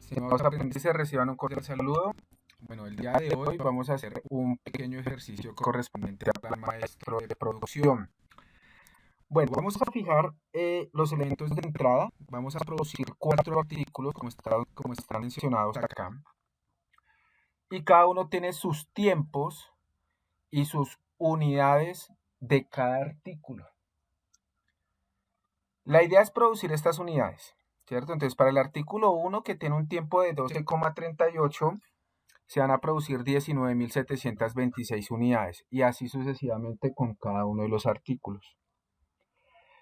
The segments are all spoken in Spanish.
Estimados aprendices, reciban un cordial saludo. Bueno, el día de hoy vamos a hacer un pequeño ejercicio correspondiente al plan maestro de producción. Bueno, vamos a fijar los elementos de entrada. Vamos a producir 4 artículos como están mencionados acá. Y cada uno tiene sus tiempos y sus unidades de cada artículo. La idea es producir estas unidades, ¿cierto? Entonces, para el artículo 1, que tiene un tiempo de 12,38, se van a producir 19.726 unidades y así sucesivamente con cada uno de los artículos.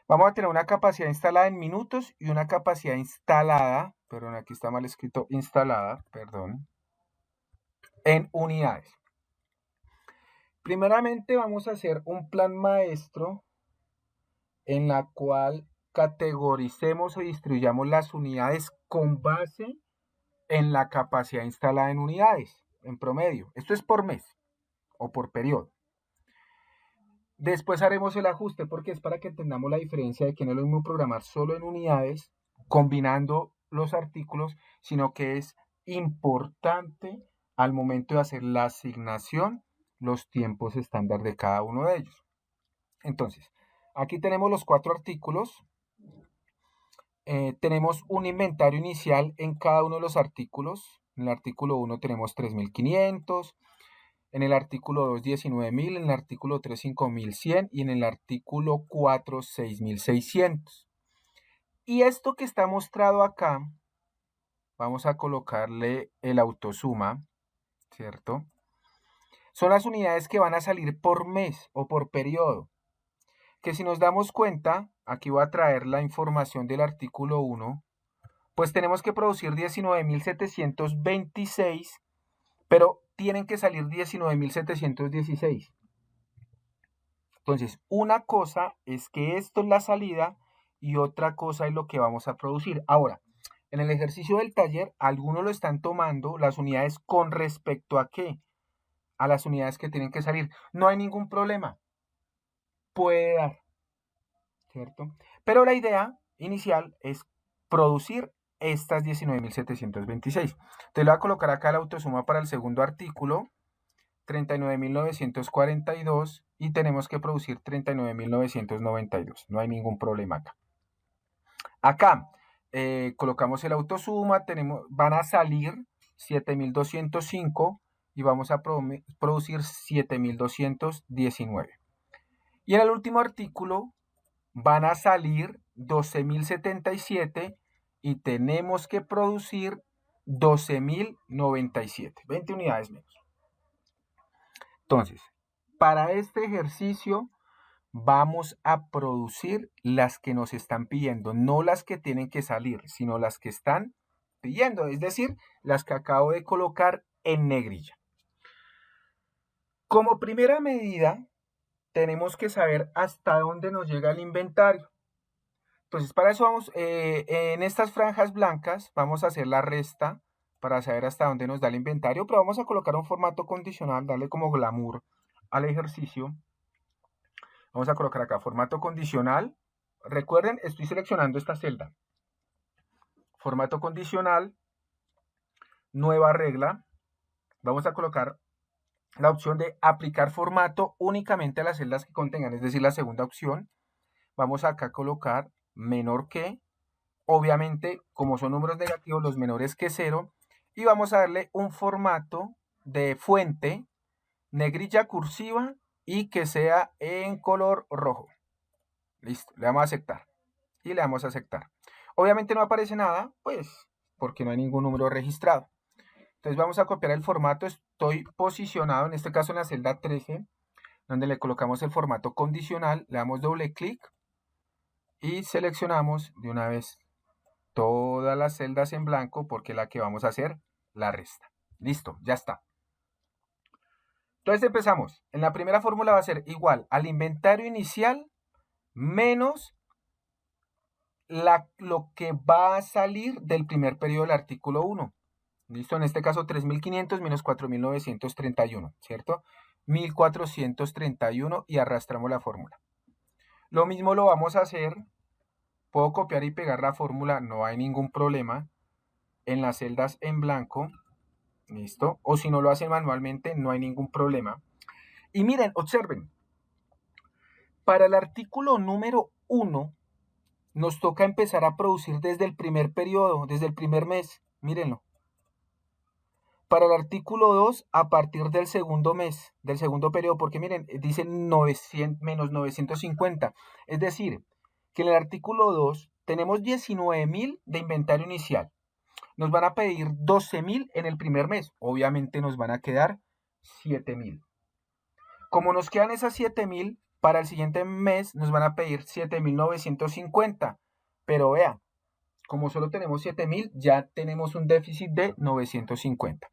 Vamos a tener una capacidad instalada en minutos y una capacidad instalada, perdón, aquí está mal escrito, instalada, perdón, en unidades. Primeramente vamos a hacer un plan maestro en la cual categoricemos o distribuyamos las unidades con base en la capacidad instalada en unidades, en promedio. Esto es por mes o por periodo. Después haremos el ajuste porque es para que entendamos la diferencia de que no es lo mismo programar solo en unidades, combinando los artículos, sino que es importante al momento de hacer la asignación los tiempos estándar de cada uno de ellos. Entonces, aquí tenemos los 4 artículos. Tenemos un inventario inicial en cada uno de los artículos. En el artículo 1 tenemos 3.500. En el artículo 2, 19.000, en el artículo 3, 5.100 y en el artículo 4, 6.600. Y esto que está mostrado acá, vamos a colocarle el autosuma, ¿cierto? Son las unidades que van a salir por mes o por periodo. Que si nos damos cuenta, aquí voy a traer la información del artículo 1, pues tenemos que producir 19.726, pero tienen que salir 19.716. Entonces, una cosa es que esto es la salida y otra cosa es lo que vamos a producir. Ahora, en el ejercicio del taller, algunos lo están tomando las unidades con respecto a qué, a las unidades que tienen que salir. No hay ningún problema. Puede dar, ¿cierto? Pero la idea inicial es producir estas 19.726. Entonces, le voy a colocar acá la autosuma para el segundo artículo. 39.942 y tenemos que producir 39.992. No hay ningún problema acá. Acá colocamos el autosuma, van a salir 7.205 y vamos a producir 7.219. Y en el último artículo van a salir 12.077 y tenemos que producir 12.097, 20 unidades menos. Entonces, para este ejercicio vamos a producir las que nos están pidiendo, no las que tienen que salir, sino las que están pidiendo, es decir, las que acabo de colocar en negrilla. Como primera medida, tenemos que saber hasta dónde nos llega el inventario. Entonces, para eso vamos, en estas franjas blancas, vamos a hacer la resta para saber hasta dónde nos da el inventario, pero vamos a colocar un formato condicional, darle como glamour al ejercicio. Vamos a colocar acá formato condicional. Recuerden, estoy seleccionando esta celda. Formato condicional, nueva regla. Vamos a colocar la opción de aplicar formato únicamente a las celdas que contengan, es decir, la segunda opción. Vamos acá a colocar menor que, obviamente, como son números negativos, los menores que 0. Y vamos a darle un formato de fuente, negrilla cursiva y que sea en color rojo. Listo, le damos a aceptar y le damos a aceptar. Obviamente no aparece nada, pues porque no hay ningún número registrado. Entonces vamos a copiar el formato. Estoy posicionado, en este caso en la celda 13, donde le colocamos el formato condicional. Le damos doble clic y seleccionamos de una vez todas las celdas en blanco porque es la que vamos a hacer la resta. Listo, ya está. Entonces empezamos. En la primera fórmula va a ser igual al inventario inicial menos lo que va a salir del primer periodo del artículo 1. Listo, en este caso 3.500 menos 4.931, ¿cierto? 1.431 y arrastramos la fórmula. Lo mismo lo vamos a hacer. Puedo copiar y pegar la fórmula, no hay ningún problema. en las celdas en blanco, listo, o si no lo hacen manualmente, no hay ningún problema. Y miren, observen, para el artículo número 1, nos toca empezar a producir desde el primer periodo, desde el primer mes, mírenlo. Para el artículo 2, a partir del segundo mes, del segundo periodo, porque miren, dice 900, menos 950. Es decir, que en el artículo 2 tenemos 19.000 de inventario inicial. Nos van a pedir 12.000 en el primer mes. Obviamente nos van a quedar 7.000. Como nos quedan esas 7.000, para el siguiente mes nos van a pedir 7.950. Pero vea, como solo tenemos 7.000, ya tenemos un déficit de 950.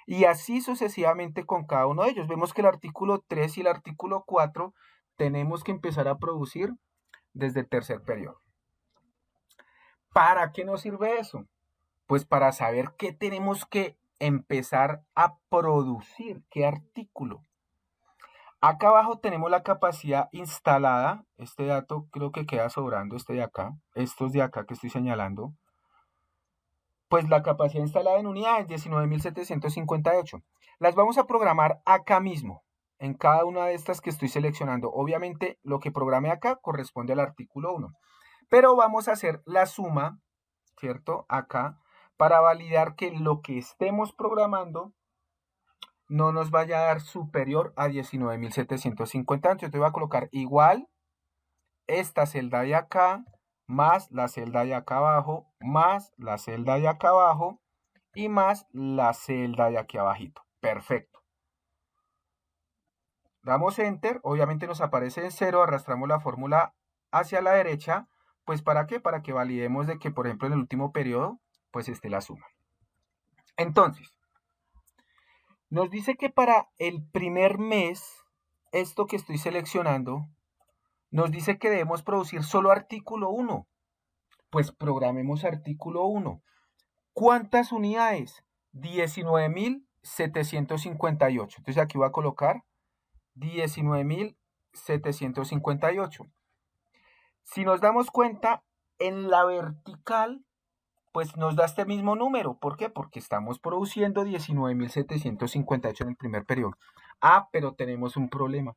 Y así sucesivamente con cada uno de ellos. Vemos que el artículo 3 y el artículo 4 tenemos que empezar a producir desde el tercer periodo. ¿Para qué nos sirve eso? Pues para saber qué tenemos que empezar a producir, qué artículo. Acá abajo tenemos la capacidad instalada. Este dato creo que queda sobrando, este de acá, estos de acá que estoy señalando. Pues la capacidad instalada en unidades, 19.758. Las vamos a programar acá mismo, en cada una de estas que estoy seleccionando. Obviamente lo que programé acá corresponde al artículo 1. Pero vamos a hacer la suma, ¿cierto? Acá, para validar que lo que estemos programando no nos vaya a dar superior a 19.750. Entonces te voy a colocar igual esta celda de acá, más la celda de acá abajo, más la celda de acá abajo y más la celda de aquí abajito. Perfecto. Damos Enter, obviamente nos aparece en 0, arrastramos la fórmula hacia la derecha, pues ¿para qué? Para que validemos de que, por ejemplo, en el último periodo, pues esté la suma. Entonces, nos dice que para el primer mes, esto que estoy seleccionando, nos dice que debemos producir solo artículo 1. Pues programemos artículo 1. ¿Cuántas unidades? 19.758. Entonces aquí voy a colocar 19.758. Si nos damos cuenta, en la vertical, pues nos da este mismo número. ¿Por qué? Porque estamos produciendo 19.758 en el primer periodo. Ah, pero tenemos un problema.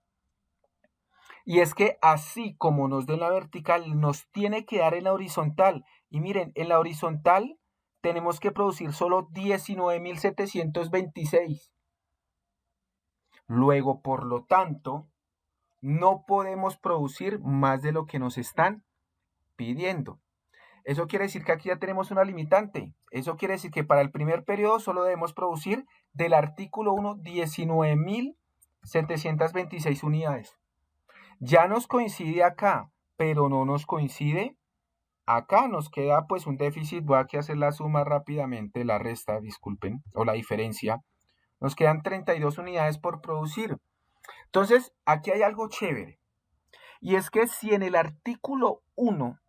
Y es que así como nos da en la vertical, nos tiene que dar en la horizontal. Y miren, en la horizontal tenemos que producir solo 19.726. Luego, por lo tanto, no podemos producir más de lo que nos están pidiendo. Eso quiere decir que aquí ya tenemos una limitante. Eso quiere decir que para el primer periodo solo debemos producir del artículo 1 19.726 unidades. Ya nos coincide acá, pero no nos coincide acá. Nos queda pues un déficit. Voy aquí a hacer la suma rápidamente, la resta, disculpen, o la diferencia. Nos quedan 32 unidades por producir. Entonces, aquí hay algo chévere. Y es que si en el artículo 1,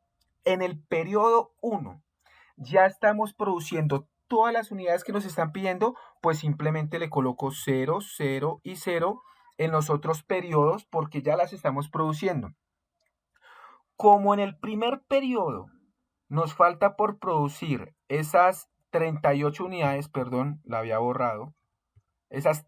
en el periodo 1, ya estamos produciendo todas las unidades que nos están pidiendo, pues simplemente le coloco 0, 0 y 0 en los otros periodos porque ya las estamos produciendo. Como en el primer periodo nos falta por producir esas 38 unidades, perdón, la había borrado, esas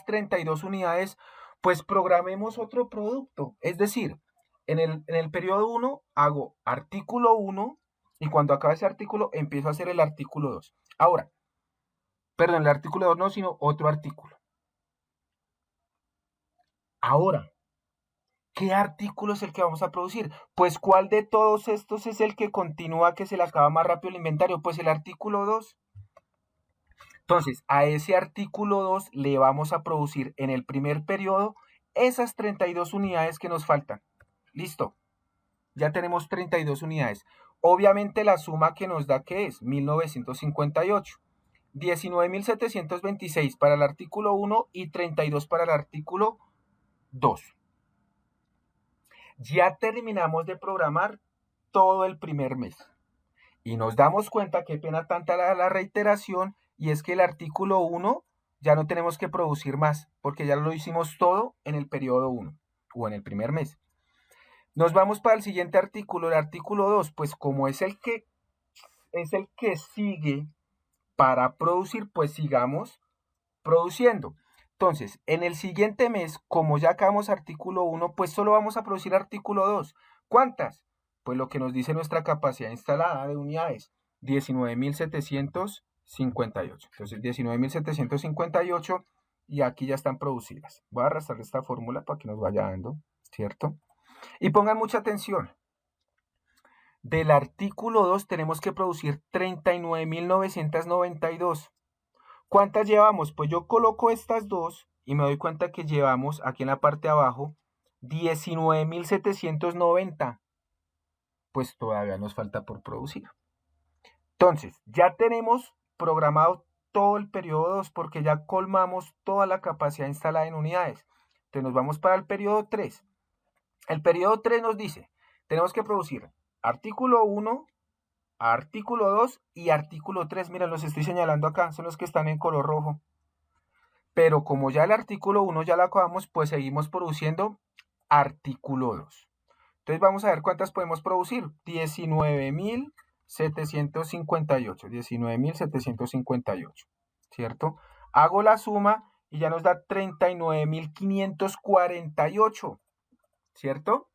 32 unidades, pues programemos otro producto. Es decir, en el periodo 1 hago artículo 1 y cuando acabe ese artículo empiezo a hacer el artículo 2. Ahora, perdón, el artículo 2 no, sino otro artículo. Ahora, ¿qué artículo es el que vamos a producir? Pues ¿cuál de todos estos es el que continúa, que se le acaba más rápido el inventario? Pues el artículo 2. Entonces, a ese artículo 2 le vamos a producir en el primer periodo esas 32 unidades que nos faltan. Listo. Ya tenemos 32 unidades. Obviamente la suma que nos da, ¿qué es? 1958. 19.726 para el artículo 1 y 32 para el artículo 2. Ya terminamos de programar todo el primer mes. Y nos damos cuenta, qué pena tanta la reiteración, y es que el artículo 1 ya no tenemos que producir más, porque ya lo hicimos todo en el periodo 1 o en el primer mes. Nos vamos para el siguiente artículo, el artículo 2, pues como es el que sigue para producir, pues sigamos produciendo. Entonces, en el siguiente mes, como ya acabamos artículo 1, pues solo vamos a producir artículo 2. ¿Cuántas? Pues lo que nos dice nuestra capacidad instalada de unidades, 19.758. Entonces, 19.758 y aquí ya están producidas. Voy a arrastrar esta fórmula para que nos vaya dando, ¿cierto? Y pongan mucha atención. Del artículo 2 tenemos que producir 39.992. ¿Cuántas llevamos? Pues yo coloco estas dos y me doy cuenta que llevamos aquí en la parte de abajo 19.790. Pues todavía nos falta por producir. Entonces, ya tenemos programado todo el periodo 2 porque ya colmamos toda la capacidad instalada en unidades. Entonces nos vamos para el periodo 3. El periodo 3 nos dice, tenemos que producir artículo 1, artículo 2 y artículo 3. Miren, los estoy señalando acá, son los que están en color rojo. Pero como ya el artículo 1 ya lo acabamos, pues seguimos produciendo artículo 2. Entonces vamos a ver cuántas podemos producir. 19.758. 19.758. ¿Cierto? Hago la suma y ya nos da 39.548. ¿Cierto?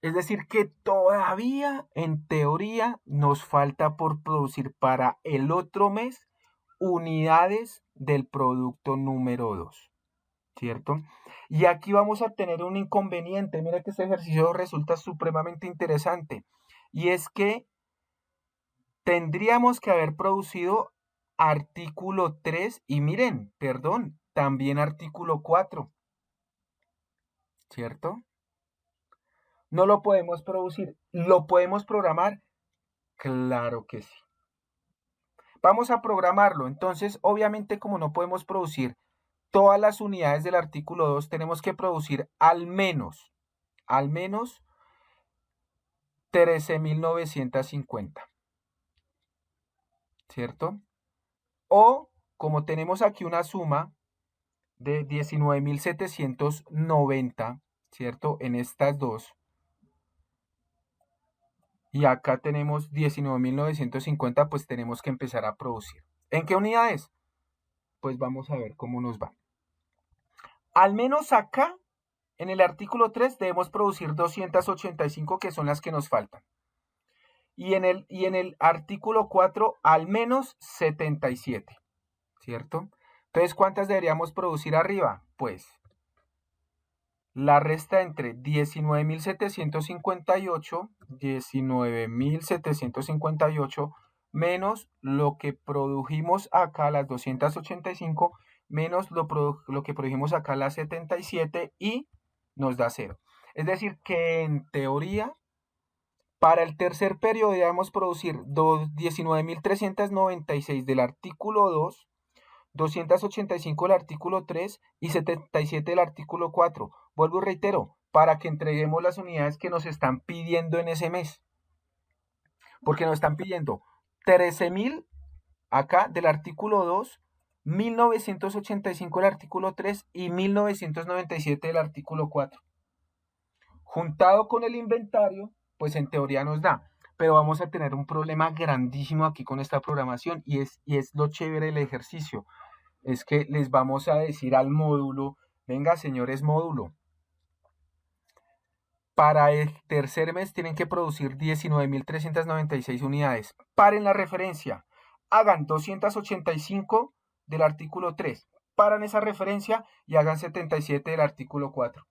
Es decir, que todavía, en teoría, nos falta por producir para el otro mes unidades del producto número 2, ¿cierto? Y aquí vamos a tener un inconveniente. Mira que este ejercicio resulta supremamente interesante. Y es que tendríamos que haber producido artículo 3 y miren, perdón, también artículo 4, ¿cierto? No lo podemos producir. ¿Lo podemos programar? Claro que sí. Vamos a programarlo. Entonces, obviamente, como no podemos producir todas las unidades del artículo 2, tenemos que producir al menos 13.950. ¿Cierto? O, como tenemos aquí una suma de 19.790, ¿cierto? En estas dos. Y acá tenemos 19.950, pues tenemos que empezar a producir. ¿En qué unidades? Pues vamos a ver cómo nos va. Al menos acá, en el artículo 3, debemos producir 285, que son las que nos faltan. Y en el artículo 4, al menos 77, ¿cierto? Entonces, ¿cuántas deberíamos producir arriba? Pues la resta entre 19.758 menos lo que produjimos acá, las 285, menos lo que produjimos acá, las 77, y nos da 0. Es decir, que en teoría, para el tercer periodo debemos producir 19.396 del artículo 2, 285 del artículo 3 y 77 del artículo 4. Vuelvo y reitero, para que entreguemos las unidades que nos están pidiendo en ese mes. Porque nos están pidiendo 13.000 acá del artículo 2, 1.985 del artículo 3 y 1.997 del artículo 4. Juntado con el inventario, pues en teoría nos da. Pero vamos a tener un problema grandísimo aquí con esta programación y es lo chévere del ejercicio. Es que les vamos a decir al módulo, venga señores módulo, para el tercer mes tienen que producir 19.396 unidades. Paren la referencia, hagan 285 del artículo 3, paran esa referencia y hagan 77 del artículo 4.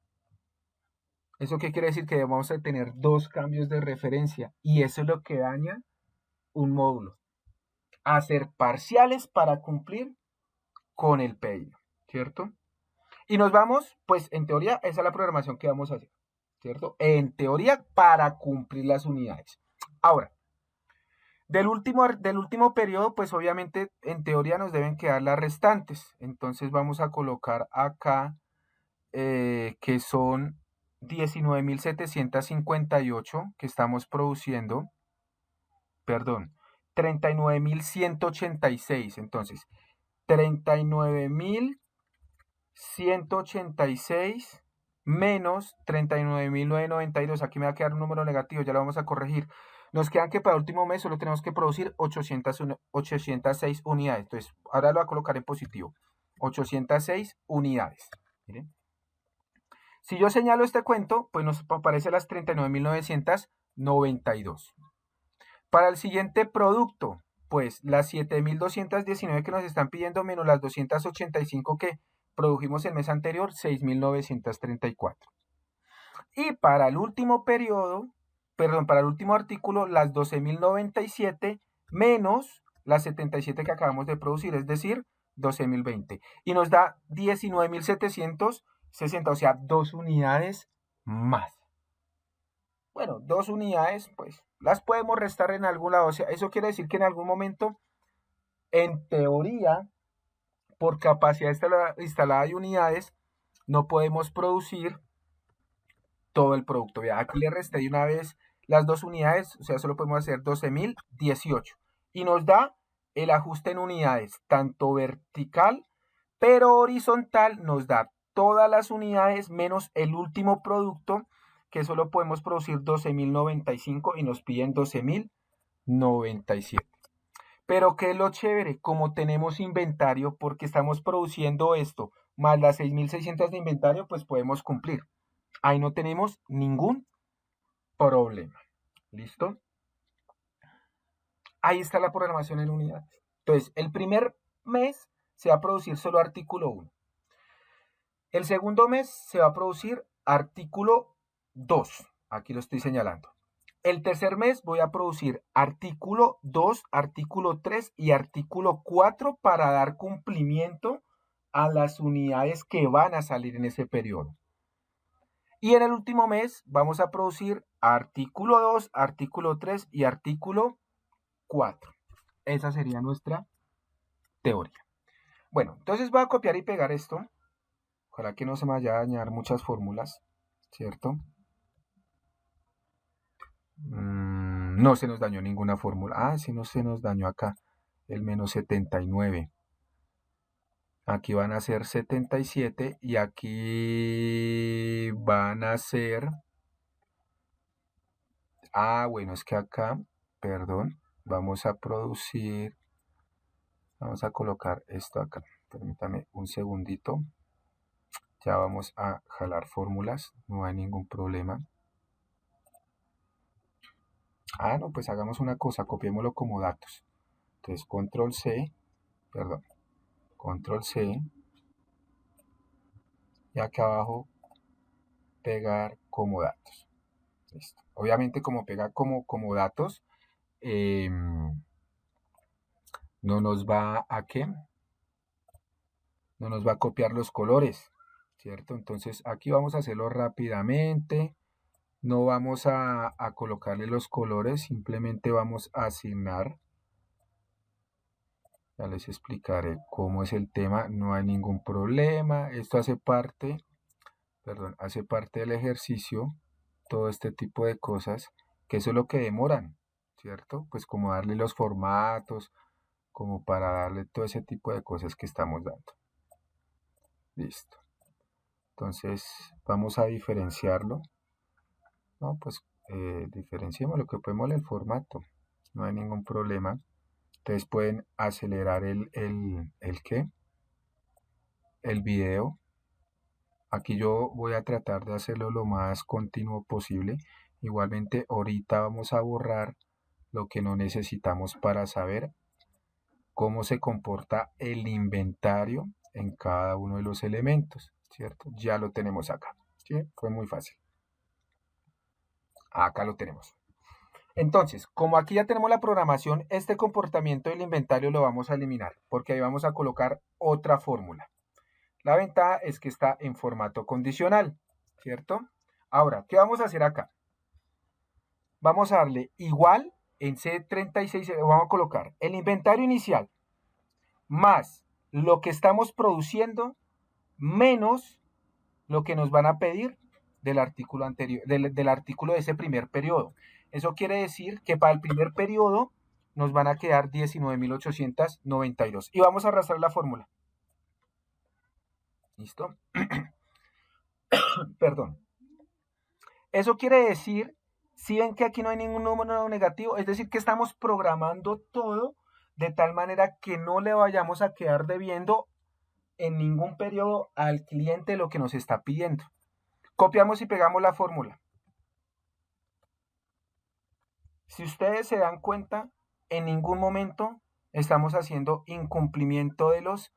¿Eso qué quiere decir? Que vamos a tener dos cambios de referencia y eso es lo que daña un módulo. Hacer parciales para cumplir con el pedido, ¿cierto? Y nos vamos, pues en teoría, esa es la programación que vamos a hacer, ¿cierto? En teoría, para cumplir las unidades. Ahora, del último periodo, pues obviamente, en teoría nos deben quedar las restantes. Entonces vamos a colocar acá, que son 19.758 que estamos produciendo, perdón, 39.186. Entonces, 39.186 menos 39.992. Aquí me va a quedar un número negativo, ya lo vamos a corregir. Nos quedan que para el último mes solo tenemos que producir 806 unidades. Entonces, ahora lo voy a colocar en positivo. 806 unidades. Miren. Si yo señalo este cuento, pues nos aparece las 39.992. Para el siguiente producto, pues las 7.219 que nos están pidiendo menos las 285 que produjimos el mes anterior, 6.934. Y para el último periodo, perdón, para el último artículo, las 12.097 menos las 77 que acabamos de producir, es decir, 12.020. Y nos da 19.760, o sea, 2 unidades más. Bueno, 2 unidades, pues las podemos restar en algún lado. O sea, eso quiere decir que en algún momento, en teoría, por capacidad instalada de unidades, no podemos producir todo el producto. Vea, aquí le resté de una vez las 2 unidades, o sea, solo podemos hacer 12.018. Y nos da el ajuste en unidades, tanto vertical, pero horizontal nos da todas las unidades menos el último producto, que solo podemos producir 12.095 y nos piden 12.097. Pero ¿qué es lo chévere? Como tenemos inventario, porque estamos produciendo esto, más las 6.600 de inventario, pues podemos cumplir. Ahí no tenemos ningún problema. ¿Listo? Ahí está la programación en unidades. Entonces, el primer mes se va a producir solo artículo 1. El segundo mes se va a producir artículo 2. Aquí lo estoy señalando. El tercer mes voy a producir artículo 2, artículo 3 y artículo 4 para dar cumplimiento a las unidades que van a salir en ese periodo. Y en el último mes vamos a producir artículo 2, artículo 3 y artículo 4. Esa sería nuestra teoría. Bueno, entonces voy a copiar y pegar esto. Ojalá que no se me vaya a dañar muchas fórmulas, ¿cierto? No se nos dañó ninguna fórmula. Ah, sí, no se nos dañó acá. El menos 79. Aquí van a ser 77 y aquí van a ser... Ah, bueno, es que acá, perdón, vamos a producir... Vamos a colocar esto acá. Permítame un segundito. Ya vamos a jalar fórmulas. No hay ningún problema. Ah, no, pues hagamos una cosa. Copiémoslo como datos. Entonces, control C. Perdón. Control C. Y acá abajo, pegar como datos. Listo. Obviamente, como pega como datos, no nos va a ¿qué? No nos va a copiar los colores, ¿cierto? Entonces aquí vamos a hacerlo rápidamente. No vamos a colocarle los colores, simplemente vamos a asignar. Ya les explicaré cómo es el tema, no hay ningún problema. Esto hace parte del ejercicio, todo este tipo de cosas, que eso es lo que demoran, ¿cierto? Pues como darle los formatos, como para darle todo ese tipo de cosas que estamos dando. Listo. Entonces vamos a diferenciarlo. No, pues diferenciemos lo que podemos el formato. No hay ningún problema. Ustedes pueden acelerar el video. Aquí yo voy a tratar de hacerlo lo más continuo posible. Igualmente ahorita vamos a borrar lo que no necesitamos para saber cómo se comporta el inventario en cada uno de los elementos, ¿cierto? Ya lo tenemos acá, ¿sí? Fue muy fácil. Acá lo tenemos. Entonces, como aquí ya tenemos la programación, este comportamiento del inventario lo vamos a eliminar, porque ahí vamos a colocar otra fórmula. La ventaja es que está en formato condicional, ¿cierto? Ahora, ¿qué vamos a hacer acá? Vamos a darle igual en C36, vamos a colocar el inventario inicial más lo que estamos produciendo menos lo que nos van a pedir del artículo anterior, del artículo de ese primer periodo. Eso quiere decir que para el primer periodo nos van a quedar 19.892. Y vamos a arrastrar la fórmula. ¿Listo? Perdón. Eso quiere decir, si ven que aquí no hay ningún número negativo, es decir, que estamos programando todo de tal manera que no le vayamos a quedar debiendo en ningún periodo al cliente lo que nos está pidiendo. Copiamos y pegamos la fórmula. Si ustedes se dan cuenta, en ningún momento estamos haciendo incumplimiento de los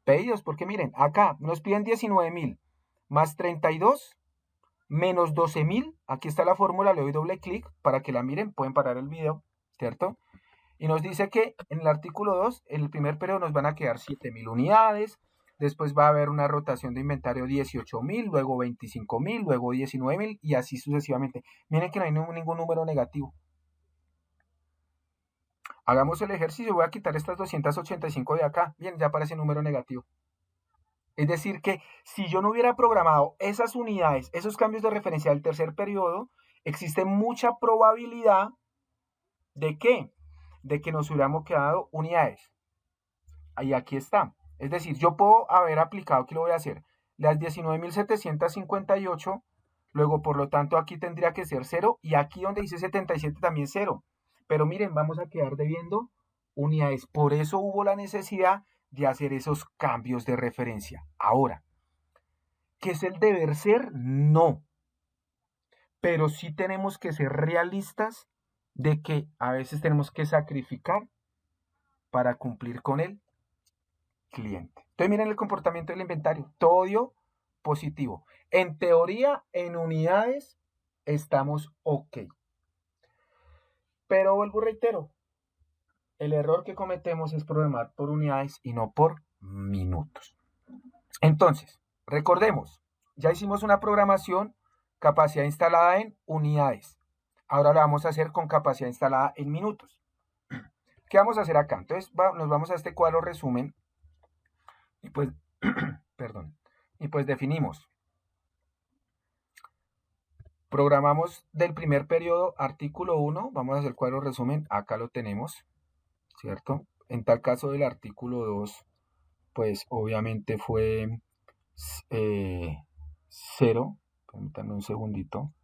pedidos, porque miren, acá nos piden 19.000 más 32 menos 12.000. Aquí está la fórmula, le doy doble clic para que la miren, pueden parar el video, ¿cierto? Y nos dice que en el artículo 2, en el primer periodo nos van a quedar 7.000 unidades, después va a haber una rotación de inventario 18.000, luego 25.000, luego 19.000 y así sucesivamente. Miren que no hay ningún número negativo. Hagamos el ejercicio, voy a quitar estas 285 de acá. Bien, ya aparece número negativo. Es decir que si yo no hubiera programado esas unidades, esos cambios de referencia del tercer periodo, existe mucha probabilidad de que nos hubiéramos quedado unidades. Y aquí está. Es decir, yo puedo haber aplicado, aquí lo voy a hacer, las 19.758, luego por lo tanto aquí tendría que ser 0 y aquí donde dice 77 también 0. Pero miren, vamos a quedar debiendo unidades. Por eso hubo la necesidad de hacer esos cambios de referencia. Ahora, ¿qué es el deber ser? No. Pero sí tenemos que ser realistas de que a veces tenemos que sacrificar para cumplir con el cliente. Entonces miren el comportamiento del inventario. Todo dio positivo. En teoría, en unidades, estamos ok. Pero vuelvo y reitero, el error que cometemos es programar por unidades y no por minutos. Entonces, recordemos, ya hicimos una programación, capacidad instalada en unidades. Ahora la vamos a hacer con capacidad instalada en minutos. ¿Qué vamos a hacer acá? Entonces nos vamos a este cuadro resumen y pues, perdón, y pues definimos. Programamos del primer periodo artículo 1, vamos a hacer el cuadro resumen, acá lo tenemos, ¿cierto? En tal caso del artículo 2, pues obviamente fue 0, permítanme un segundito.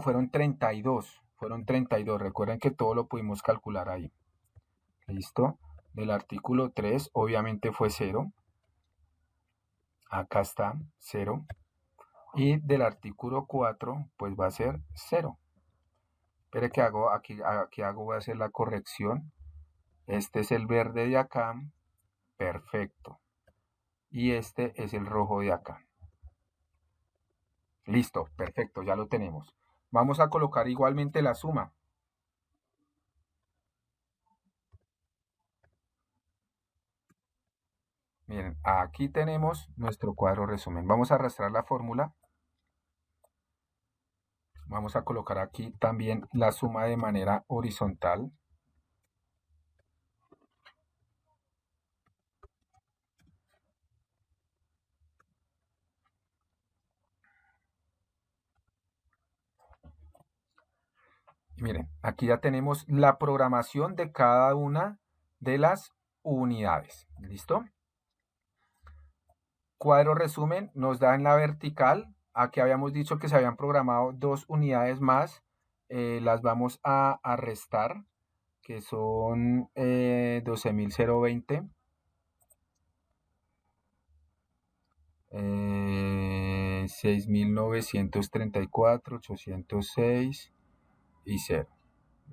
Fueron 32, recuerden que todo lo pudimos calcular ahí. ¿Listo? Del artículo 3, obviamente fue 0. Acá está 0. Y del artículo 4, pues va a ser 0. Espere que hago, aquí voy a hacer la corrección. Este es el verde de acá. Perfecto. Y este es el rojo de acá. Listo, perfecto, ya lo tenemos. Vamos a colocar igualmente la suma. Miren, aquí tenemos nuestro cuadro resumen. Vamos a arrastrar la fórmula. Vamos a colocar aquí también la suma de manera horizontal. Y miren, aquí ya tenemos la programación de cada una de las unidades. ¿Listo? Cuadro resumen nos da en la vertical. Aquí habíamos dicho que se habían programado 2 unidades más. Las vamos a restar, que son 12.020. 6.934, 806 y 0.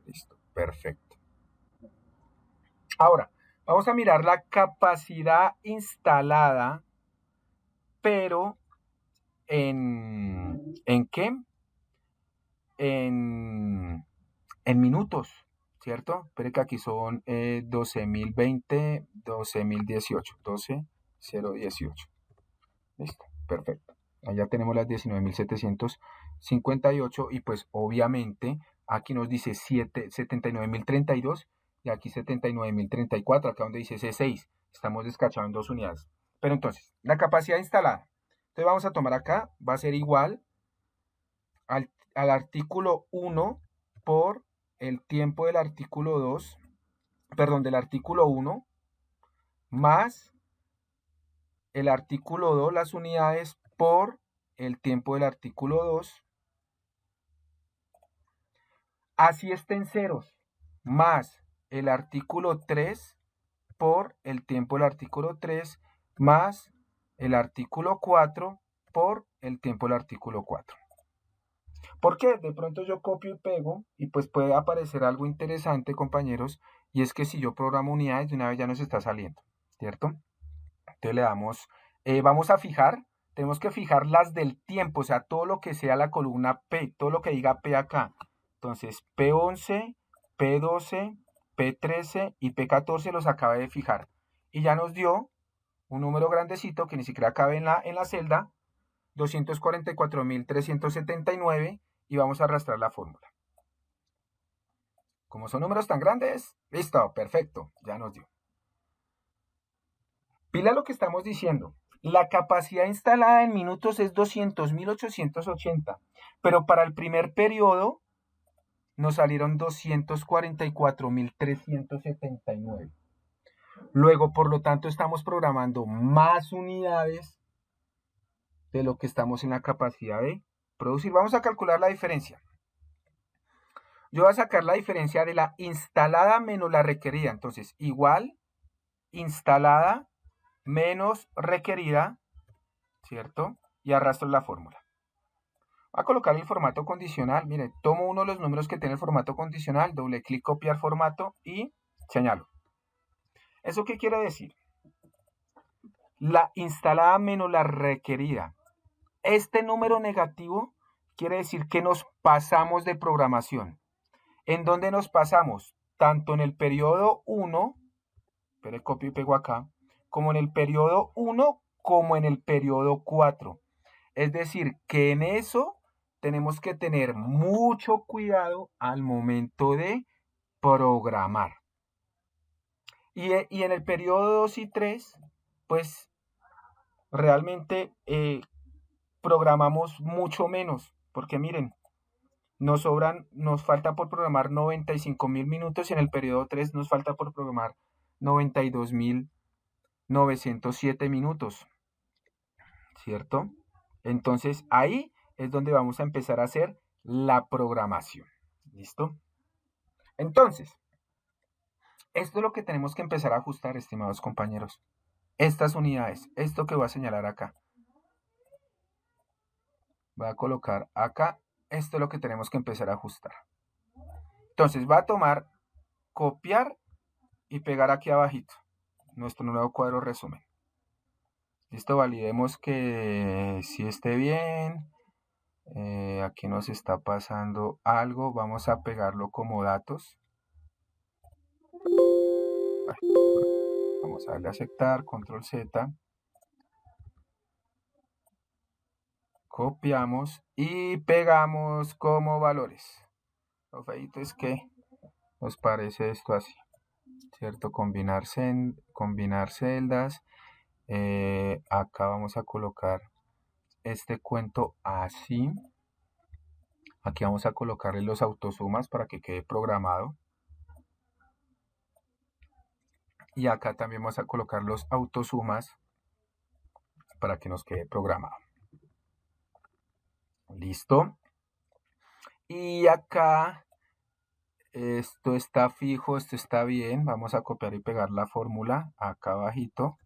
Listo, perfecto. Ahora, vamos a mirar la capacidad instalada, pero ¿en qué? En minutos, ¿cierto? Espere que aquí son 12.020, 12.018, 12.018. Listo, perfecto. Allá tenemos las 19.758 y pues obviamente aquí nos dice 79.032 y aquí 79.034, acá donde dice C6. Estamos descachados en 2 unidades. Pero entonces, la capacidad instalada. Entonces vamos a tomar acá, va a ser igual al artículo 1 por el tiempo del artículo 2, perdón, del artículo 1 más el artículo 2, las unidades, por el tiempo del artículo 2, así estén ceros, más el artículo 3 por el tiempo del artículo 3, más el artículo 4 por el tiempo del artículo 4. ¿Por qué? De pronto yo copio y pego y pues puede aparecer algo interesante, compañeros, y es que si yo programo unidades, de una vez ya nos está saliendo, ¿cierto? Entonces le damos, vamos a fijar, tenemos que fijar las del tiempo, o sea, todo lo que sea la columna P, todo lo que diga P acá. Entonces, P11, P12, P13 y P14 los acabé de fijar. Y ya nos dio un número grandecito que ni siquiera cabe en la celda, 244.379, y vamos a arrastrar la fórmula. Como son números tan grandes, listo, perfecto, ya nos dio. Pila lo que estamos diciendo. La capacidad instalada en minutos es 200.880, pero para el primer periodo nos salieron 244.379. Luego, por lo tanto, estamos programando más unidades de lo que estamos en la capacidad de producir. Vamos a calcular la diferencia. Yo voy a sacar la diferencia de la instalada menos la requerida. Entonces, igual instalada menos requerida, ¿cierto? Y arrastro la fórmula. Voy a colocar el formato condicional. Mire, tomo uno de los números que tiene el formato condicional, doble clic, copiar formato y señalo. ¿Eso qué quiere decir? La instalada menos la requerida. Este número negativo quiere decir que nos pasamos de programación. ¿En dónde nos pasamos? Tanto en el periodo 1, pero copio y pego acá, como en el periodo 1 como en el periodo 4. Es decir, que en eso tenemos que tener mucho cuidado al momento de programar. Y en el periodo 2 y 3, pues realmente programamos mucho menos, porque miren, nos falta por programar 95.000 minutos y en el periodo 3 nos falta por programar 92.907 minutos, ¿cierto? Entonces ahí es donde vamos a empezar a hacer la programación, ¿listo? Entonces, esto es lo que tenemos que empezar a ajustar, estimados compañeros. Estas unidades, esto que voy a señalar acá. Voy a colocar acá, esto es lo que tenemos que empezar a ajustar. Entonces va a tomar, copiar y pegar aquí abajito nuestro nuevo cuadro resumen. Listo, validemos que sí esté bien. Aquí nos está pasando algo, vamos a pegarlo como datos. Vamos a darle a aceptar, control Z. Copiamos y pegamos como valores. Lo feito es que nos parece esto así, ¿cierto? Combinar celdas. Acá vamos a colocar este cuento así. Aquí vamos a colocarle los autosumas para que quede programado. Y acá también vamos a colocar los autosumas para que nos quede programado. Listo. Y acá esto está fijo, esto está bien. Vamos a copiar y pegar la fórmula acá abajito.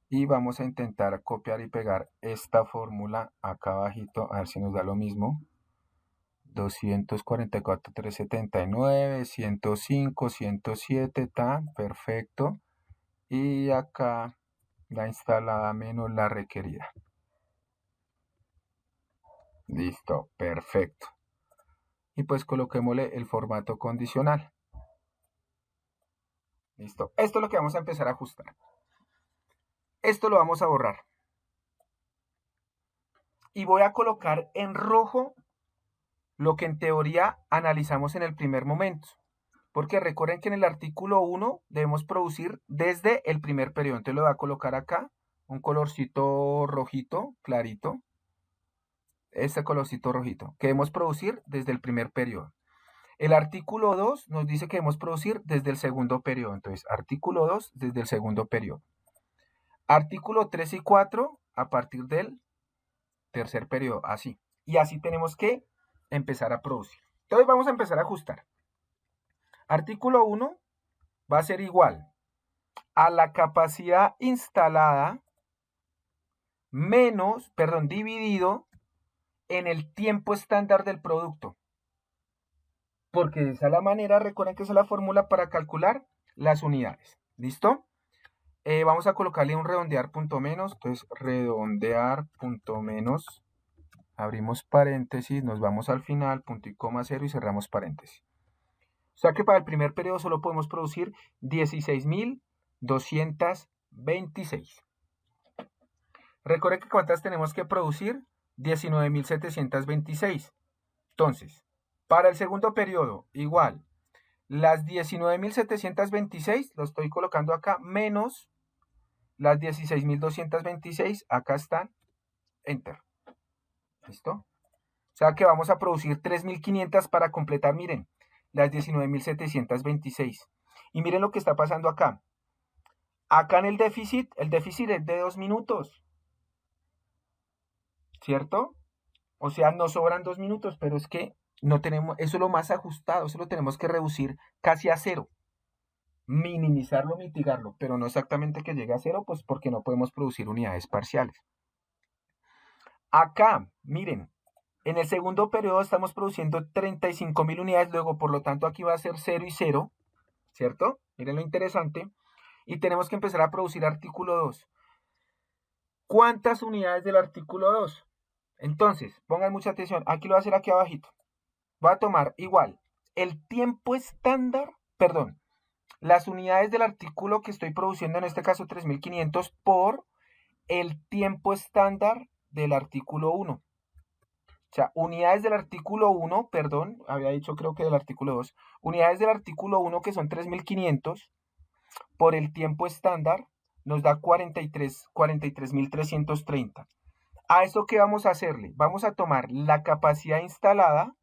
Y vamos a intentar copiar y pegar esta fórmula acá abajito. A ver si nos da lo mismo. 244.379, 105, 107, está perfecto. Y acá la instalada menos la requerida. Listo, perfecto. Y pues coloquémosle el formato condicional. Listo. Esto es lo que vamos a empezar a ajustar. Esto lo vamos a borrar. Y voy a colocar en rojo lo que en teoría analizamos en el primer momento. Porque recuerden que en el artículo 1 debemos producir desde el primer periodo. Entonces lo voy a colocar acá, un colorcito rojito, clarito. Este colorcito rojito, que debemos producir desde el primer periodo. El artículo 2 nos dice que debemos producir desde el segundo periodo. Entonces, artículo 2 desde el segundo periodo. Artículo 3 y 4 a partir del tercer periodo, así. Y así tenemos que empezar a producir. Entonces vamos a empezar a ajustar. Artículo 1 va a ser igual a la capacidad instalada menos, perdón, dividido en el tiempo estándar del producto. Porque esa es la manera, recuerden que esa es la fórmula para calcular las unidades. ¿Listo? Vamos a colocarle un redondear punto menos. Entonces, redondear punto menos. Abrimos paréntesis, nos vamos al final, punto y coma 0 y cerramos paréntesis. O sea que para el primer periodo solo podemos producir 16.226. Recuerden que ¿cuántas tenemos que producir? 19.726. Entonces, para el segundo periodo, igual, las 19.726, lo estoy colocando acá, menos las 16.226, acá están, enter. ¿Listo? O sea que vamos a producir 3.500 para completar, miren, las 19.726. Y miren lo que está pasando acá. Acá en el déficit es de 2 minutos. ¿Cierto? O sea, nos sobran 2 minutos, pero es que no tenemos, eso es lo más ajustado, eso lo tenemos que reducir casi a 0. Minimizarlo, mitigarlo, pero no exactamente que llegue a 0, pues porque no podemos producir unidades parciales. Acá, miren, en el segundo periodo estamos produciendo 35.000 unidades, luego por lo tanto aquí va a ser 0 y 0, ¿cierto? Miren lo interesante. Y tenemos que empezar a producir artículo 2. ¿Cuántas unidades del artículo 2? Entonces, pongan mucha atención, aquí lo voy a hacer aquí abajito. Voy a tomar igual el tiempo estándar, perdón, las unidades del artículo que estoy produciendo, en este caso 3.500, por el tiempo estándar del artículo 1. O sea, unidades del artículo 1, perdón, había dicho creo que del artículo 2, unidades del artículo 1 que son 3.500 por el tiempo estándar nos da 43.330. ¿A eso qué vamos a hacerle? Vamos a tomar la capacidad instalada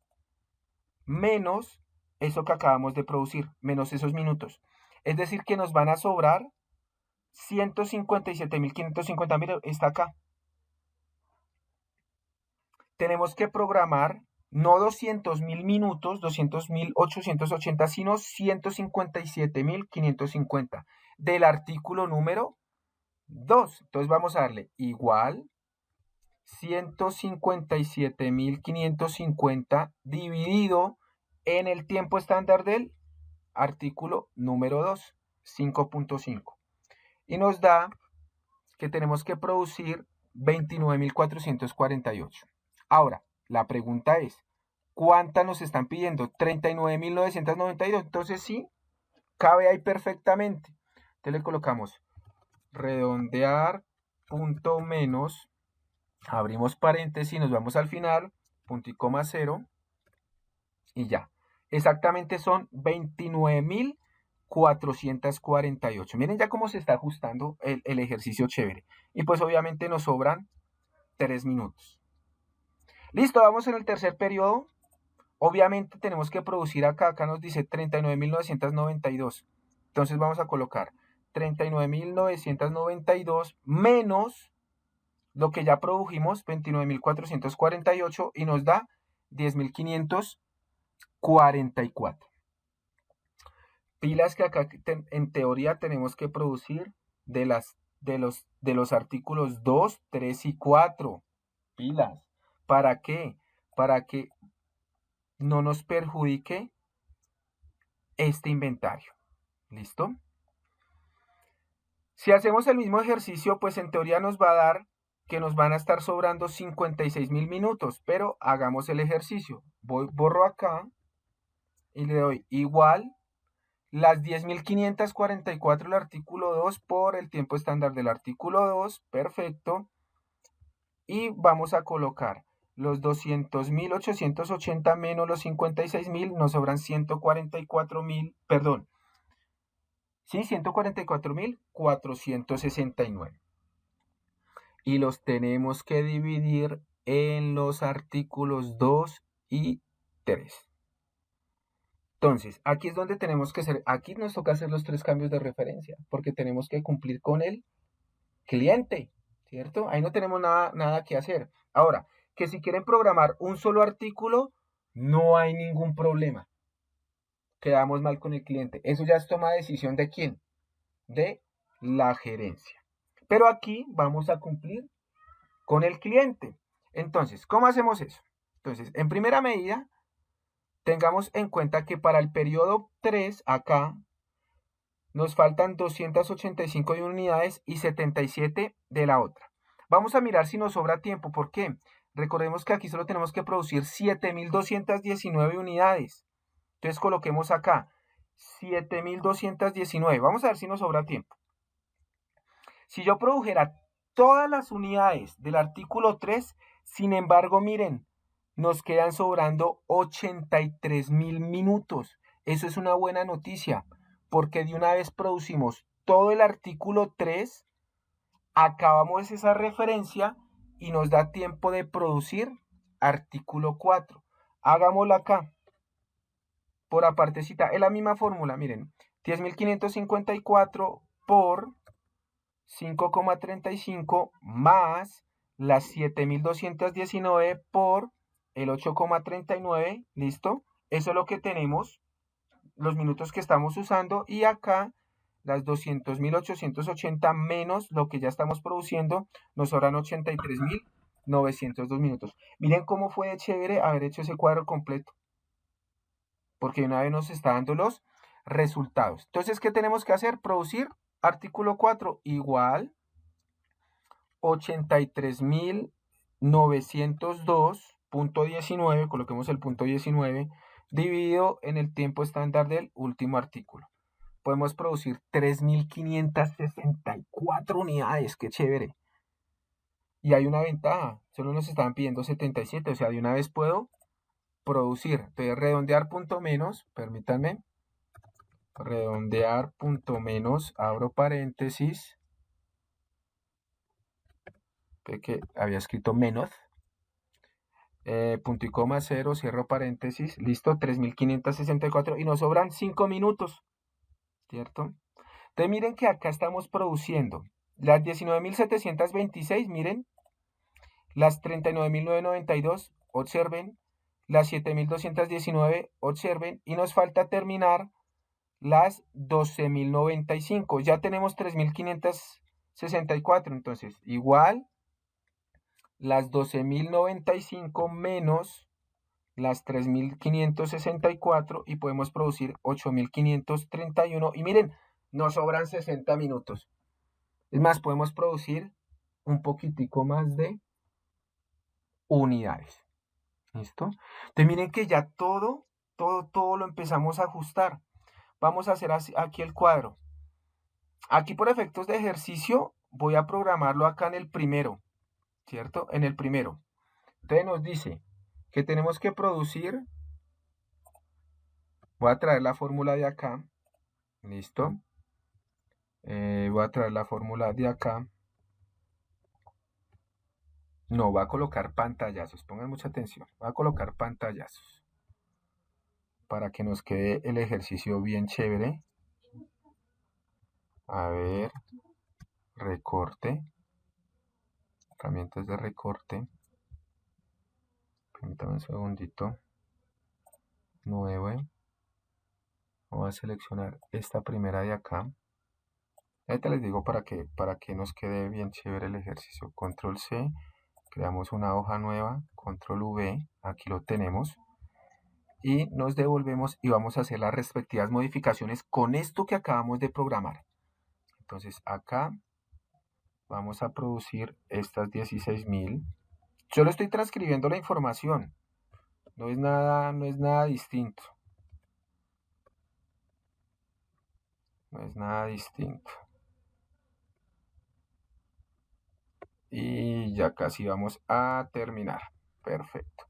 menos eso que acabamos de producir, menos esos minutos. Es decir, que nos van a sobrar 157.550. Mira, está acá. Tenemos que programar no 200.000 minutos, 200.880, sino 157.550 del artículo número 2. Entonces vamos a darle igual 157.550 dividido en el tiempo estándar del artículo número 2, 5.5. Y nos da que tenemos que producir 29.448. Ahora, la pregunta es, ¿cuántas nos están pidiendo? 39.992. Entonces sí, cabe ahí perfectamente. Entonces le colocamos redondear punto menos, abrimos paréntesis, nos vamos al final, punto y coma 0, y ya. Exactamente son 29.448. Miren ya cómo se está ajustando el ejercicio chévere. Y pues obviamente nos sobran 3 minutos. Listo, vamos en el tercer periodo. Obviamente tenemos que producir acá nos dice 39.992. Entonces vamos a colocar 39.992 menos lo que ya produjimos, 29.448, y nos da 10.544. Pilas que acá en teoría tenemos que producir de los artículos 2, 3 y 4. Pilas. ¿Para qué? Para que no nos perjudique este inventario. ¿Listo? Si hacemos el mismo ejercicio, pues en teoría nos va a dar que nos van a estar sobrando 56.000 minutos, pero hagamos el ejercicio. Borro acá y le doy igual las 10.544 del artículo 2 por el tiempo estándar del artículo 2, perfecto. Y vamos a colocar los 200.880 menos los 56.000, nos sobran 144.000, perdón, sí, 144.469. Y los tenemos que dividir en los artículos 2 y 3. Entonces, aquí es donde tenemos que hacer, aquí nos toca hacer los 3 cambios de referencia, porque tenemos que cumplir con el cliente, ¿cierto? Ahí no tenemos nada que hacer. Ahora, que si quieren programar un solo artículo, no hay ningún problema. Quedamos mal con el cliente. Eso ya es toma de decisión de quién, de la gerencia. Pero aquí vamos a cumplir con el cliente. Entonces, ¿cómo hacemos eso? Entonces, en primera medida, tengamos en cuenta que para el periodo 3, acá, nos faltan 285 de unidades y 77 de la otra. Vamos a mirar si nos sobra tiempo. ¿Por qué? Recordemos que aquí solo tenemos que producir 7.219 unidades. Entonces coloquemos acá 7.219. Vamos a ver si nos sobra tiempo. Si yo produjera todas las unidades del artículo 3, sin embargo, miren, nos quedan sobrando 83.000 minutos. Eso es una buena noticia, porque de una vez producimos todo el artículo 3, acabamos esa referencia y nos da tiempo de producir artículo 4. Hagámoslo acá, por apartecita. Es la misma fórmula, miren, 10.554 por 5,35 más las 7.219 por el 8,39, ¿listo? Eso es lo que tenemos, los minutos que estamos usando, y acá las 200.880 menos lo que ya estamos produciendo, nos sobran 83.902 minutos. Miren cómo fue de chévere haber hecho ese cuadro completo, porque una vez nos está dando los resultados. Entonces, ¿qué tenemos que hacer? Producir artículo 4 igual 83.902.19, coloquemos el punto 19, dividido en el tiempo estándar del último artículo. Podemos producir 3.564 unidades, qué chévere. Y hay una ventaja, solo nos estaban pidiendo 77, o sea, de una vez puedo producir. Entonces, redondear punto menos, permítanme, redondear punto menos, abro paréntesis, que había escrito menos, punto y coma 0, cierro paréntesis, listo, 3.564 y nos sobran 5 minutos, ¿cierto? Entonces miren que acá estamos produciendo las 19.726, miren, las 39.992, observen, las 7.219, observen, y nos falta terminar las 12.095, ya tenemos 3.564, entonces igual las 12.095 menos las 3.564 y podemos producir 8.531 y miren, nos sobran 60 minutos. Es más, podemos producir un poquitico más de unidades. ¿Listo? Entonces miren que ya todo lo empezamos a ajustar. Vamos a hacer aquí el cuadro. Aquí por efectos de ejercicio voy a programarlo acá en el primero, ¿cierto? En el primero. Entonces nos dice que tenemos que producir, voy a traer la fórmula de acá, listo, voy a traer la fórmula de acá, no, voy a colocar pantallazos, pongan mucha atención, voy a colocar pantallazos, para que nos quede el ejercicio bien chévere, a ver, recorte, herramientas de recorte, permítame un segundito, 9, voy a seleccionar esta primera de acá. Ahorita les digo para que nos quede bien chévere el ejercicio. Control C, creamos una hoja nueva, Control V, aquí lo tenemos. Y nos devolvemos y vamos a hacer las respectivas modificaciones con esto que acabamos de programar. Entonces acá vamos a producir estas 16.000. Solo estoy transcribiendo la información. No es nada distinto. No es nada distinto. Y ya casi vamos a terminar. Perfecto.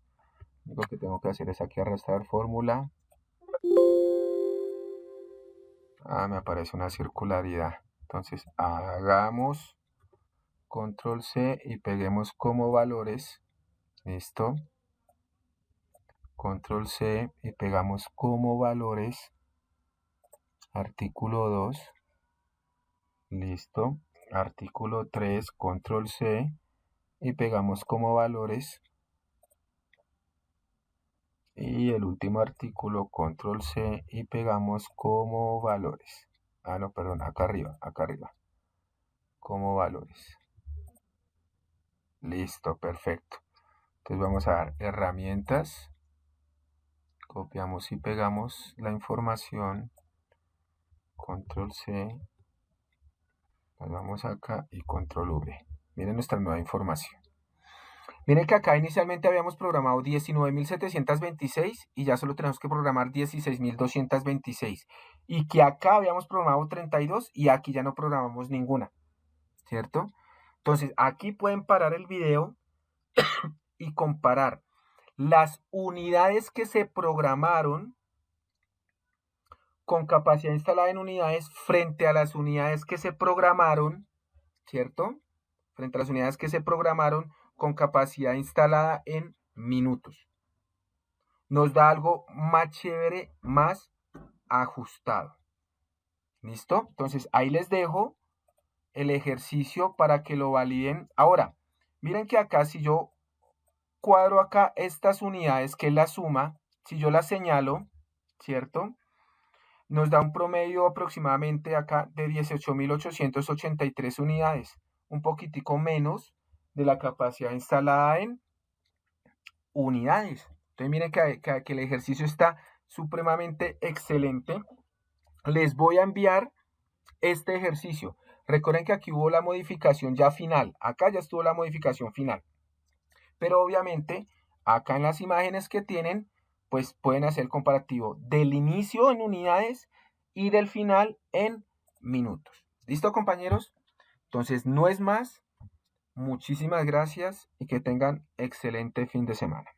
Lo único que tengo que hacer es aquí arrastrar fórmula. Me aparece una circularidad. Entonces hagamos Control C y peguemos como valores. Listo. Control C y pegamos como valores. Artículo 2. Listo. artículo 3, control C, y pegamos como valores. Y el último artículo, control C, y pegamos como valores. Ah, no, perdón, acá arriba, como valores. Listo, perfecto. Entonces vamos a dar herramientas, copiamos y pegamos la información, control C, nos vamos acá y control V. Miren nuestra nueva información. Miren que acá inicialmente habíamos programado 19.726 y ya solo tenemos que programar 16.226. Y que acá habíamos programado 32 y aquí ya no programamos ninguna, ¿cierto? Entonces aquí pueden parar el video y comparar las unidades que se programaron con capacidad instalada en unidades frente a las unidades que se programaron, ¿cierto? Frente a las unidades que se programaron con capacidad instalada en minutos. Nos da algo más chévere, más ajustado. ¿Listo? Entonces ahí les dejo el ejercicio para que lo validen. Ahora, miren que acá si yo cuadro acá estas unidades, que es la suma, si yo las señalo, ¿cierto? Nos da un promedio aproximadamente acá de 18.883 unidades, un poquitico menos de la capacidad instalada en unidades. Entonces miren que el ejercicio está supremamente excelente. Les voy a enviar este ejercicio. Recuerden que aquí hubo la modificación ya final. Acá ya estuvo la modificación final. Pero obviamente acá en las imágenes que tienen, pues pueden hacer el comparativo del inicio en unidades y del final en minutos. ¿Listo, compañeros? Entonces, no es más. Muchísimas gracias y que tengan excelente fin de semana.